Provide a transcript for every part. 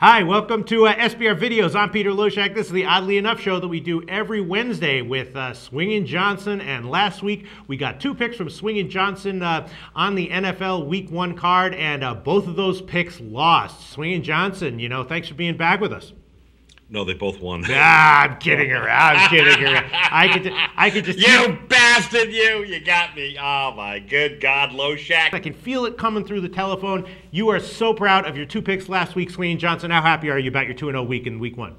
Hi, welcome to SBR Videos. I'm Peter Loshak. This is the Oddly Enough show that we do every Wednesday with Swingin Johnson. And last week, we got two picks from Swingin Johnson on the NFL Week 1 card, and both of those picks lost. Swingin Johnson, thanks for being back with us. No, they both won. I'm kidding around. I'm kidding around. I could just. You bastard, you got me. Oh, my good God, Loshak. I can feel it coming through the telephone. You are so proud of your two picks last week, Swingin Johnson. How happy are you about your 2-0 week in Week 1?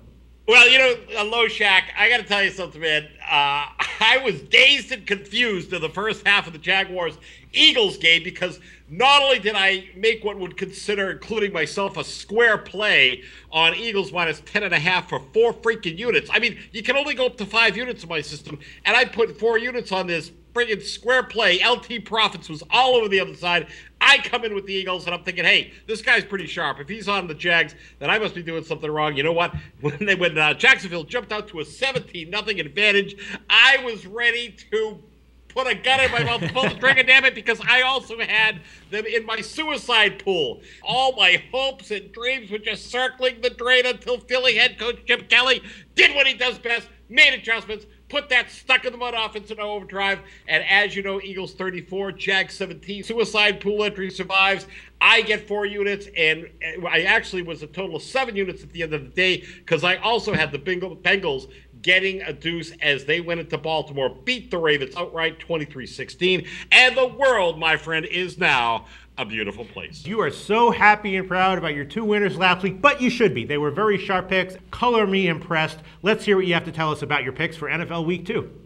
Well, Loshak, I got to tell you something, man. I was dazed and confused in the first half of the Jaguars-Eagles game because not only did I make what would consider, including myself, a square play on Eagles minus 10.5 for 4 freaking units. I mean, you can only go up to 5 units in my system, and I put 4 units on this friggin' square play. LT Profits was all over the other side. I come in with the Eagles, and I'm thinking, hey, this guy's pretty sharp. If he's on the Jags, then I must be doing something wrong. You know what? When Jacksonville jumped out to a 17-0 advantage, I was ready to put a gun in my mouth and pull the trigger, damn it, because I also had them in my suicide pool. All my hopes and dreams were just circling the drain until Philly head coach Chip Kelly did what he does best, made adjustments, put that stuck-in-the-mud offense in overdrive, and as you know, Eagles 34, Jags 17, suicide pool entry survives. I get 4 units, and I actually was a total of 7 units at the end of the day because I also had the Bengals getting a deuce as they went into Baltimore, beat the Ravens outright 23-16, and the world, my friend, is now a beautiful place. You are so happy and proud about your 2 winners last week, but you should be. They were very sharp picks. Color me impressed. Let's hear what you have to tell us about your picks for NFL Week 2.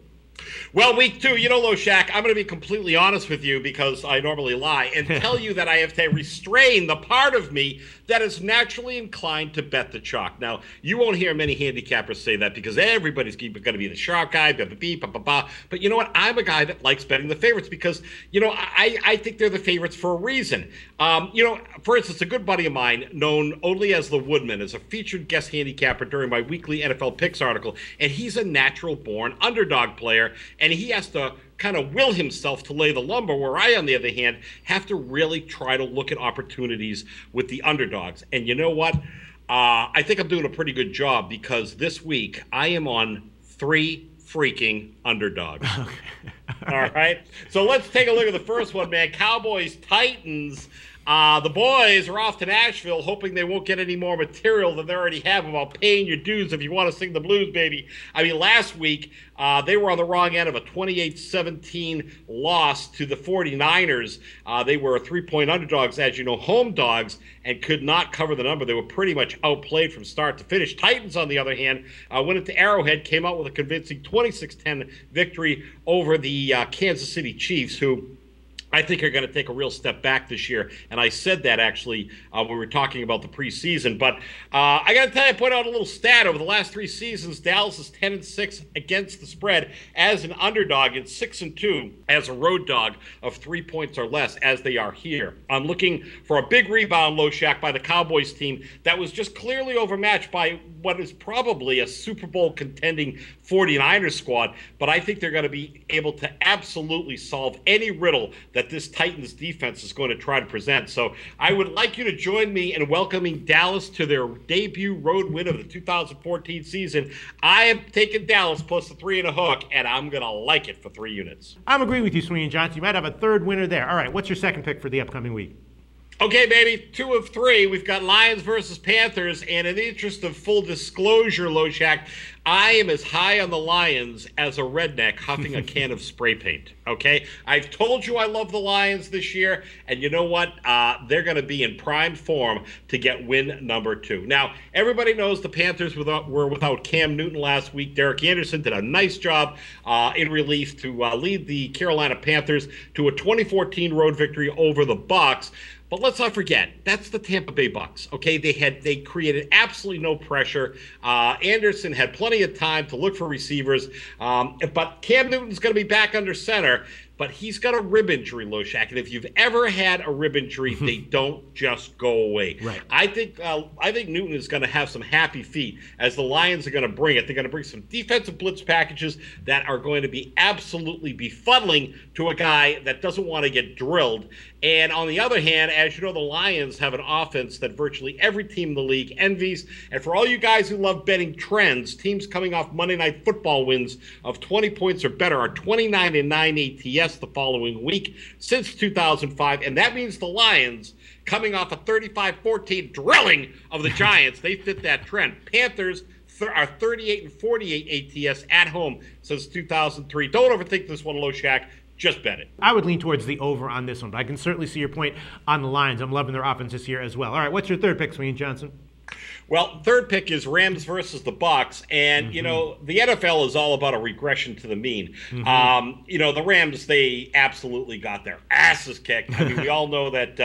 Well, Week 2, Loshak, I'm going to be completely honest with you because I normally lie and tell you that I have to restrain the part of me that is naturally inclined to bet the chalk. Now, you won't hear many handicappers say that because everybody's going to be the sharp guy, but you know what? I'm a guy that likes betting the favorites because, I think they're the favorites for a reason. For instance, a good buddy of mine, known only as the Woodman, is a featured guest handicapper during my weekly NFL Picks article, and he's a natural-born underdog player, and he has to kind of will himself to lay the lumber, where I, on the other hand, have to really try to look at opportunities with the underdogs. And you know what? I think I'm doing a pretty good job because this week I am on 3 freaking underdogs. Okay. All right. So let's take a look at the first one, man. Cowboys, Titans. The boys are off to Nashville hoping they won't get any more material than they already have about paying your dues if you want to sing the blues, baby. I mean, last week, they were on the wrong end of a 28-17 loss to the 49ers. They were 3-point underdogs, as you know, home dogs, and could not cover the number. They were pretty much outplayed from start to finish. Titans, on the other hand, went into Arrowhead, came out with a convincing 26-10 victory over the Kansas City Chiefs, who I think are going to take a real step back this year. And I said that actually when we were talking about the preseason. But I got to tell you, I put out a little stat. Over the last 3 seasons, Dallas is 10-6 against the spread as an underdog and 6-2 as a road dog of 3 points or less, as they are here. I'm looking for a big rebound, Loshak, by the Cowboys team that was just clearly overmatched by what is probably a Super Bowl contending 49ers squad. But I think they're going to be able to absolutely solve any riddle that this Titans defense is going to try to present. So I would like you to join me in welcoming Dallas to their debut road win of the 2014 season. I am taking Dallas plus the 3 and a hook, and I'm going to like it for 3 units. I'm agreeing with you, Swingin Johnson. You might have a third winner there. All right, what's your second pick for the upcoming week? Okay, baby, 2 of 3. We've got Lions versus Panthers, and in the interest of full disclosure, Loshak, I am as high on the Lions as a redneck huffing a can of spray paint, okay? I've told you I love the Lions this year, and you know what? They're going to be in prime form to get win number 2. Now, everybody knows the Panthers were without Cam Newton last week. Derek Anderson did a nice job in relief to lead the Carolina Panthers to a 2014 road victory over the Bucs. But let's not forget, that's the Tampa Bay Bucks. Okay, they created absolutely no pressure. Anderson had plenty of time to look for receivers, but Cam Newton's going to be back under center. but he's got a rib injury, Loshak. And if you've ever had a rib injury, they don't just go away. Right. I think Newton is going to have some happy feet as the Lions are going to bring it. They're going to bring some defensive blitz packages that are going to be absolutely befuddling to a guy that doesn't want to get drilled. And on the other hand, as you know, the Lions have an offense that virtually every team in the league envies. And for all you guys who love betting trends, teams coming off Monday Night Football wins of 20 points or better are 29-9 ATS the following week since 2005. And that means the Lions, coming off a 35-14 drilling of the Giants, they fit that trend. Panthers are 38-48 ATS at home since 2003. Don't overthink this one, Loshak. Just bet it. I would lean towards the over on this one, but I can certainly see your point on the Lions. I'm loving their offense this year as well. All right, what's your third pick, Swingin Johnson? Well, third pick is Rams versus the Bucs, and you know the NFL is all about a regression to the mean. You know the Rams, they absolutely got their asses kicked. I mean, we all know that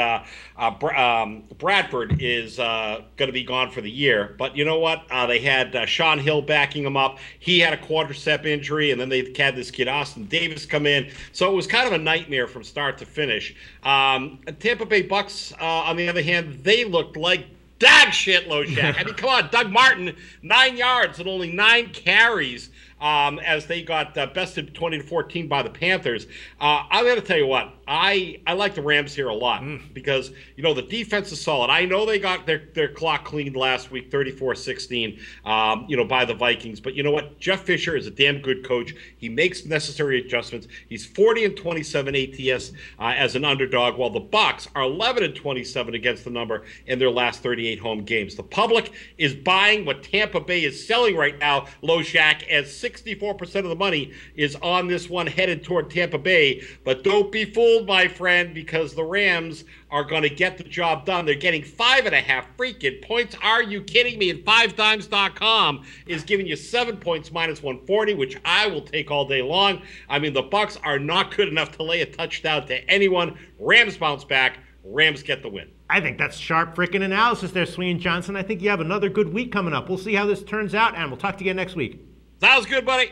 Bradford is going to be gone for the year, but you know what? They had Sean Hill backing him up. He had a quadricep injury, and then they had this kid Austin Davis come in, so it was kind of a nightmare from start to finish. Tampa Bay Bucs, on the other hand, they looked like dog shit, Loshak. I mean, come on, Doug Martin, 9 yards and only 9 carries as they got bested 20-14 by the Panthers. I'm going to tell you what, I like the Rams here a lot because, you know, the defense is solid. I know they got their clock cleaned last week, 34-16, you know, by the Vikings. But you know what? Jeff Fisher is a damn good coach. He makes necessary adjustments. He's 40-27 ATS as an underdog, while the Bucs are 11-27 against the number in their last 38 home games. The public is buying what Tampa Bay is selling right now, Loshak, as 64% of the money is on this one headed toward Tampa Bay. But don't be fooled, my friend, because the Rams are going to get the job done. They're getting 5.5 freaking points. Are you kidding me? And 5dimes.com is giving you 7 points minus 140, which I will take all day long. I mean, the Bucs are not good enough to lay a touchdown to anyone. Rams bounce back. Rams get the win. I think that's sharp freaking analysis there, Swingin Johnson. I think you have another good week coming up. We'll see how this turns out, and we'll talk to you again next week. Sounds good, buddy.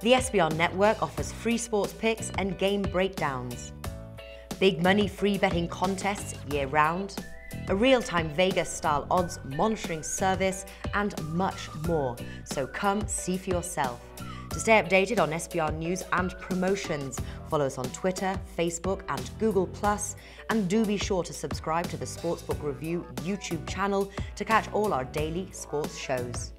The SBR Network offers free sports picks and game breakdowns, big money free betting contests year-round, a real-time Vegas-style odds monitoring service, and much more. So come see for yourself. To stay updated on SBR news and promotions, follow us on Twitter, Facebook, and Google+, and do be sure to subscribe to the Sportsbook Review YouTube channel to catch all our daily sports shows.